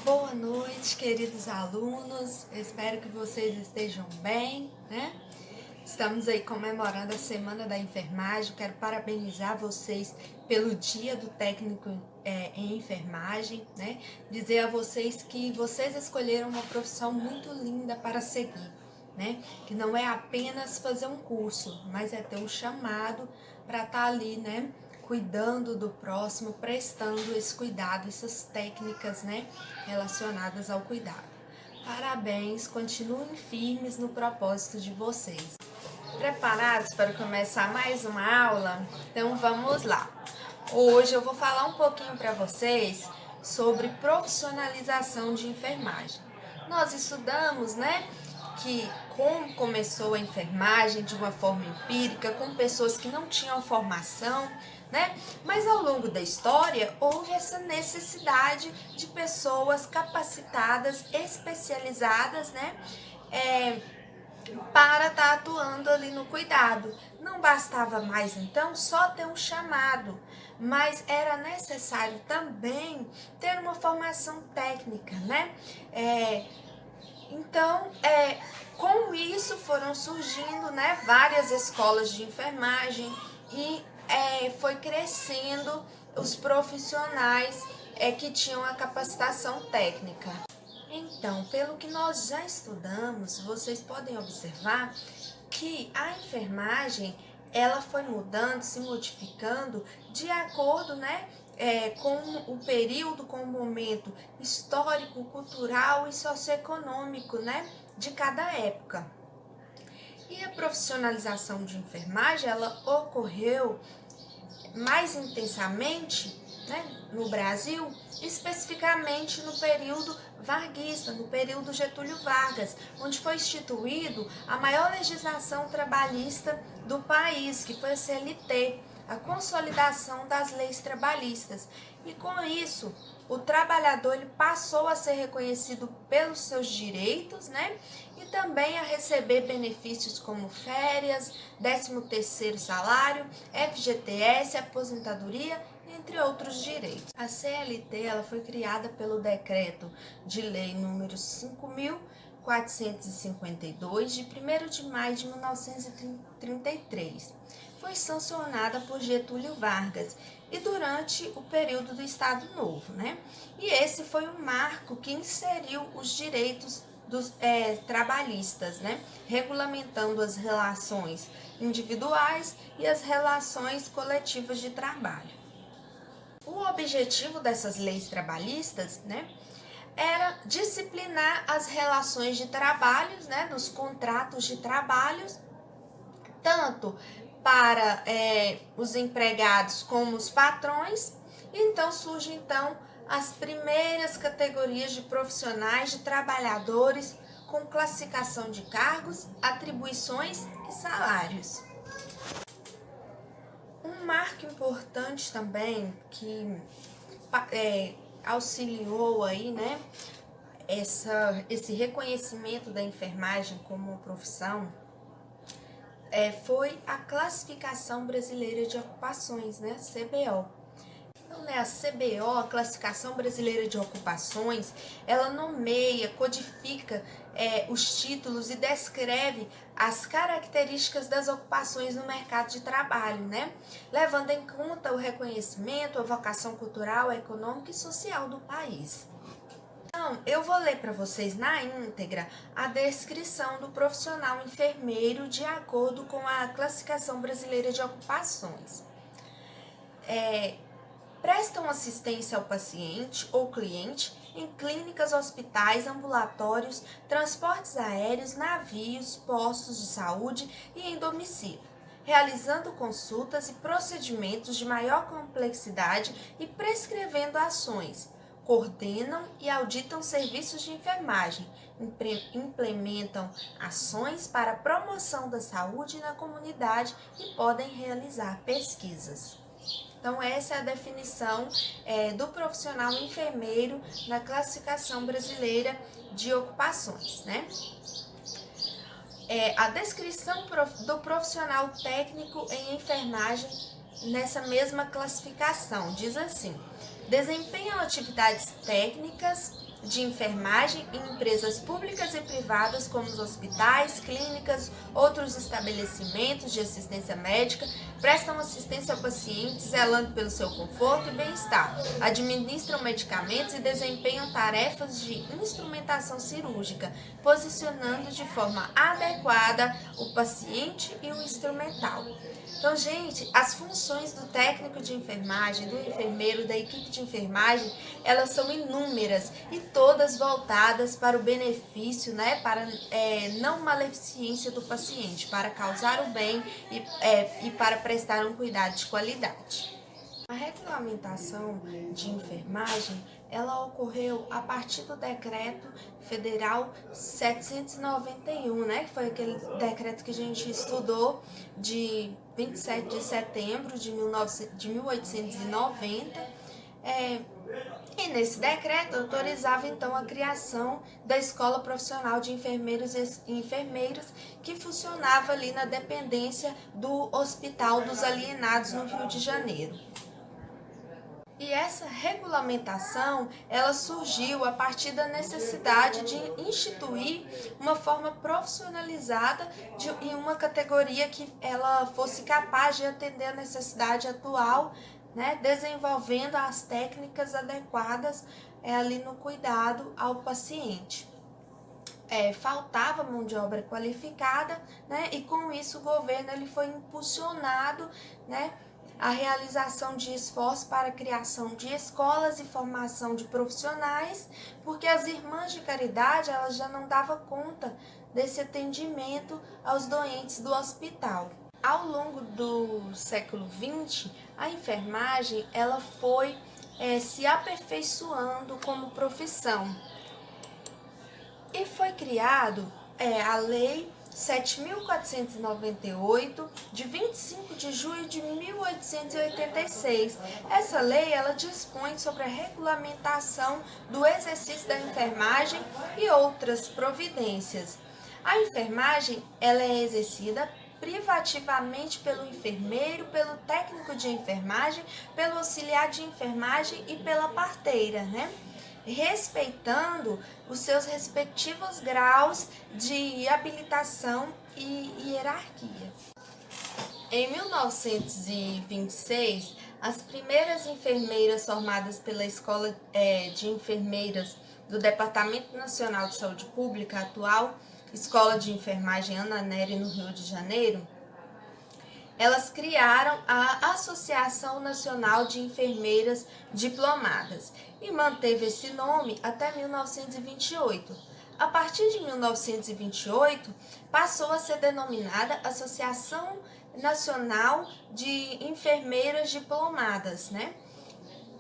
Boa noite, queridos alunos. Eu espero que vocês estejam bem, né? Estamos aí comemorando a Semana da Enfermagem. Quero parabenizar vocês pelo Dia do Técnico em Enfermagem, né? Dizer a vocês que vocês escolheram uma profissão muito linda para seguir, né? Que não é apenas fazer um curso, mas é ter um chamado para estar ali, né? Cuidando do próximo, prestando esse cuidado, essas técnicas, né? Relacionadas ao cuidado. Parabéns, continuem firmes no propósito de vocês. Preparados para começar mais uma aula? Então vamos lá. Hoje eu vou falar um pouquinho para vocês sobre profissionalização de enfermagem. Nós estudamos, né, que como começou a enfermagem de uma forma empírica, com pessoas que não tinham formação, né? Mas ao longo da história houve essa necessidade de pessoas capacitadas, especializadas, né? Para estar atuando ali no cuidado. Não bastava mais então só ter um chamado, mas era necessário também ter uma formação técnica, né? Então, com isso foram surgindo, né, várias escolas de enfermagem e foi crescendo os profissionais que tinham a capacitação técnica. Então, pelo que nós já estudamos, vocês podem observar que a enfermagem ela foi mudando, se modificando de acordo, né, com o período, com o momento histórico, cultural e socioeconômico, né, de cada época. E a profissionalização de enfermagem ela ocorreu mais intensamente, né, no Brasil, especificamente no período varguista, no período Getúlio Vargas, onde foi instituído a maior legislação trabalhista do país, que foi a CLT, a consolidação das leis trabalhistas. E com isso, o trabalhador ele passou a ser reconhecido pelos seus direitos, né? E também a receber benefícios como férias, 13º salário, FGTS, aposentadoria, entre outros direitos. A CLT ela foi criada pelo decreto de lei número 5.452 de 1º de maio de 1933. Foi sancionada por Getúlio Vargas e durante o período do Estado Novo, né? E esse foi um marco que inseriu os direitos dos trabalhistas, né? Regulamentando as relações individuais e as relações coletivas de trabalho. O objetivo dessas leis trabalhistas, né, era disciplinar as relações de trabalho, né, nos contratos de trabalho, tanto para os empregados como os patrões. Então surgem as primeiras categorias de profissionais, de trabalhadores com classificação de cargos, atribuições e salários. Um marco importante também que auxiliou aí, né, esse reconhecimento da enfermagem como profissão foi a Classificação Brasileira de Ocupações, né, CBO. Então, né, a CBO, a Classificação Brasileira de Ocupações, ela nomeia, codifica os títulos e descreve as características das ocupações no mercado de trabalho, né? Levando em conta o reconhecimento, a vocação cultural, econômica e social do país. Então, eu vou ler para vocês na íntegra a descrição do profissional enfermeiro de acordo com a Classificação Brasileira de Ocupações. Prestam assistência ao paciente ou cliente em clínicas, hospitais, ambulatórios, transportes aéreos, navios, postos de saúde e em domicílio, realizando consultas e procedimentos de maior complexidade e prescrevendo ações. Coordenam e auditam serviços de enfermagem, implementam ações para a promoção da saúde na comunidade e podem realizar pesquisas. Então, essa é a definição do profissional enfermeiro na Classificação Brasileira de Ocupações, né? A descrição do profissional técnico em enfermagem nessa mesma classificação diz assim: desempenham atividades técnicas de enfermagem em empresas públicas e privadas como os hospitais, clínicas, outros estabelecimentos de assistência médica, prestam assistência ao paciente, zelando pelo seu conforto e bem-estar, administram medicamentos e desempenham tarefas de instrumentação cirúrgica, posicionando de forma adequada o paciente e o instrumental. Então, gente, as funções do técnico de enfermagem, do enfermeiro, da equipe de enfermagem, elas são inúmeras e todas voltadas para o benefício, né, para não maleficência do paciente, para causar o bem e para prestar um cuidado de qualidade. A regulamentação de enfermagem, ela ocorreu a partir do Decreto Federal 791, né? Que foi aquele decreto que a gente estudou de 27 de setembro de 1890. E nesse decreto autorizava então a criação da Escola Profissional de Enfermeiros e Enfermeiras, que funcionava ali na dependência do Hospital dos Alienados no Rio de Janeiro. E essa regulamentação, ela surgiu a partir da necessidade de instituir uma forma profissionalizada em uma categoria que ela fosse capaz de atender a necessidade atual, né, desenvolvendo as técnicas adequadas ali no cuidado ao paciente. Faltava mão de obra qualificada, né, e com isso o governo ele foi impulsionado, né, a realização de esforços para a criação de escolas e formação de profissionais, porque as irmãs de caridade elas já não davam conta desse atendimento aos doentes do hospital. Ao longo do século XX, a enfermagem ela foi se aperfeiçoando como profissão. E foi criado a Lei 7.498, de 25 de julho de 1886. Essa lei ela dispõe sobre a regulamentação do exercício da enfermagem e outras providências. A enfermagem ela é exercida privativamente pelo enfermeiro, pelo técnico de enfermagem, pelo auxiliar de enfermagem e pela parteira, né? Respeitando os seus respectivos graus de habilitação e hierarquia. Em 1926, as primeiras enfermeiras formadas pela Escola de Enfermeiras do Departamento Nacional de Saúde Pública, atual Escola de Enfermagem Ana Nery, no Rio de Janeiro, elas criaram a Associação Nacional de Enfermeiras Diplomadas e manteve esse nome até 1928. A partir de 1928, passou a ser denominada Associação Nacional de Enfermeiras Diplomadas, né?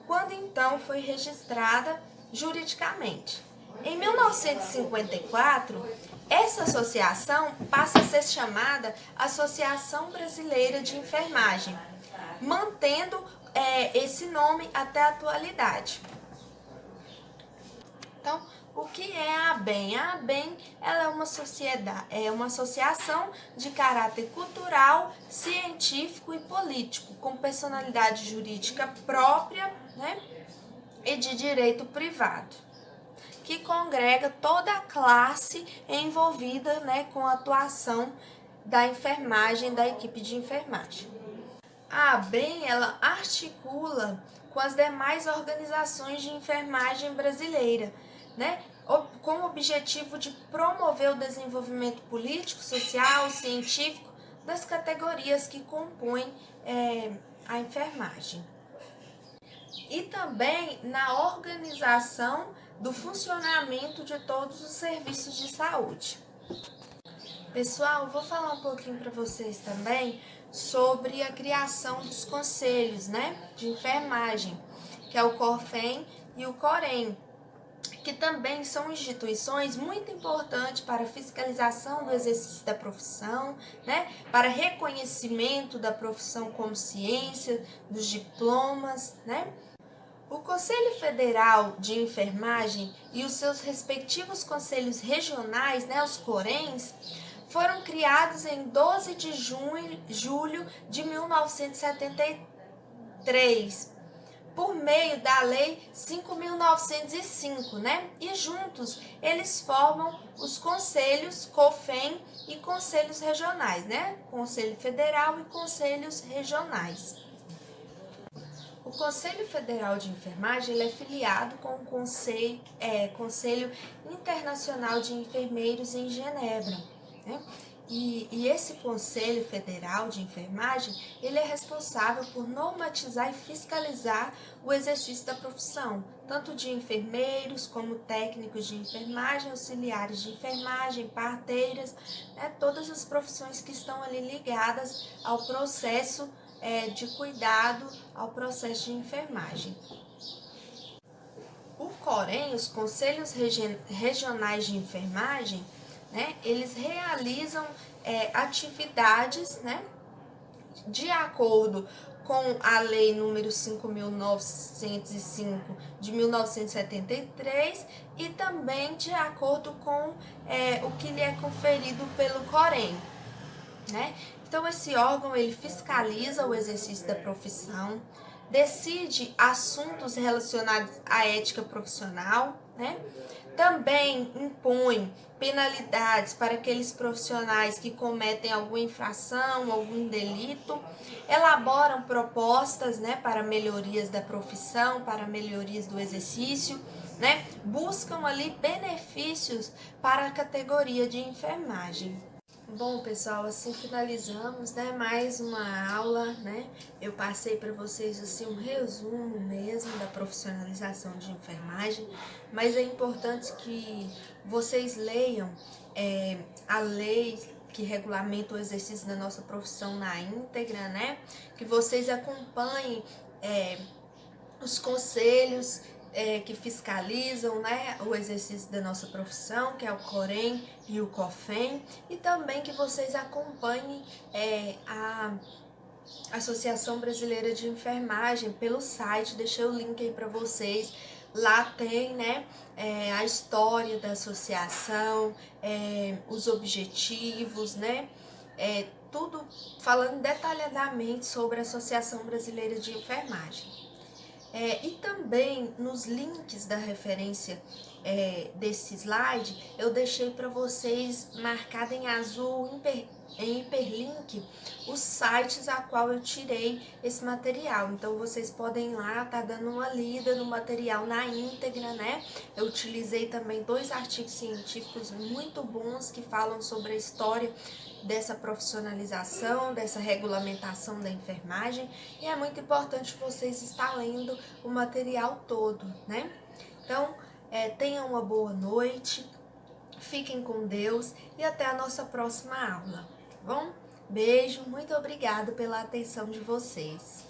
Quando então foi registrada juridicamente. Em 1954, essa associação passa a ser chamada Associação Brasileira de Enfermagem, mantendo esse nome até a atualidade. Então, o que é a ABEM? A ABEM ela é uma associação de caráter cultural, científico e político, com personalidade jurídica própria, né, e de direito privado, que congrega toda a classe envolvida, né, com a atuação da enfermagem, da equipe de enfermagem. A ABEM, ela articula com as demais organizações de enfermagem brasileira, né, com o objetivo de promover o desenvolvimento político, social, científico das categorias que compõem a enfermagem. E também na organização do funcionamento de todos os serviços de saúde. Pessoal, vou falar um pouquinho para vocês também sobre a criação dos conselhos, né, de enfermagem, que é o CORFEM e o COREM, que também são instituições muito importantes para a fiscalização do exercício da profissão, né, para reconhecimento da profissão como ciência, dos diplomas, né. O Conselho Federal de Enfermagem e os seus respectivos conselhos regionais, né, os CORENs, foram criados em 12 de julho de 1973, por meio da Lei 5.905, né? E juntos eles formam os conselhos COFEM e conselhos regionais, né? Conselho Federal e conselhos regionais. O Conselho Federal de Enfermagem ele é filiado com o Conselho Internacional de Enfermeiros em Genebra, né? E esse Conselho Federal de Enfermagem, ele é responsável por normatizar e fiscalizar o exercício da profissão, tanto de enfermeiros como técnicos de enfermagem, auxiliares de enfermagem, parteiras, né, todas as profissões que estão ali ligadas ao processo de cuidado, ao processo de enfermagem. O COREN, os Conselhos Regionais de Enfermagem, né, eles realizam atividades, né, de acordo com a Lei número 5.905 de 1973 e também de acordo com o que lhe é conferido pelo COREN, né? Então esse órgão ele fiscaliza o exercício da profissão, decide assuntos relacionados à ética profissional, né? Também impõe penalidades para aqueles profissionais que cometem alguma infração, algum delito, elaboram propostas, né, para melhorias da profissão, para melhorias do exercício, né? Buscam ali benefícios para a categoria de enfermagem. Bom, pessoal, assim finalizamos, né, mais uma aula, né? Eu passei para vocês assim um resumo mesmo da profissionalização de enfermagem, mas é importante que vocês leiam a lei que regulamenta o exercício da nossa profissão na íntegra, né? Que vocês acompanhem os conselhos que fiscalizam, né, o exercício da nossa profissão, que é o COREN e o COFEM, e também que vocês acompanhem a Associação Brasileira de Enfermagem pelo site, deixei o link aí para vocês. Lá tem, né, a história da associação, os objetivos, né, tudo falando detalhadamente sobre a Associação Brasileira de Enfermagem. E também nos links da referência desse slide, eu deixei para vocês marcado em azul, em hiperlink, os sites a qual eu tirei esse material. Então vocês podem ir lá, tá dando uma lida no material na íntegra, né? Eu utilizei também 2 artigos científicos muito bons que falam sobre a história dessa profissionalização, dessa regulamentação da enfermagem, e é muito importante vocês estar lendo o material todo, né? Então, tenham uma boa noite, fiquem com Deus e até a nossa próxima aula, tá bom? Beijo, muito obrigada pela atenção de vocês.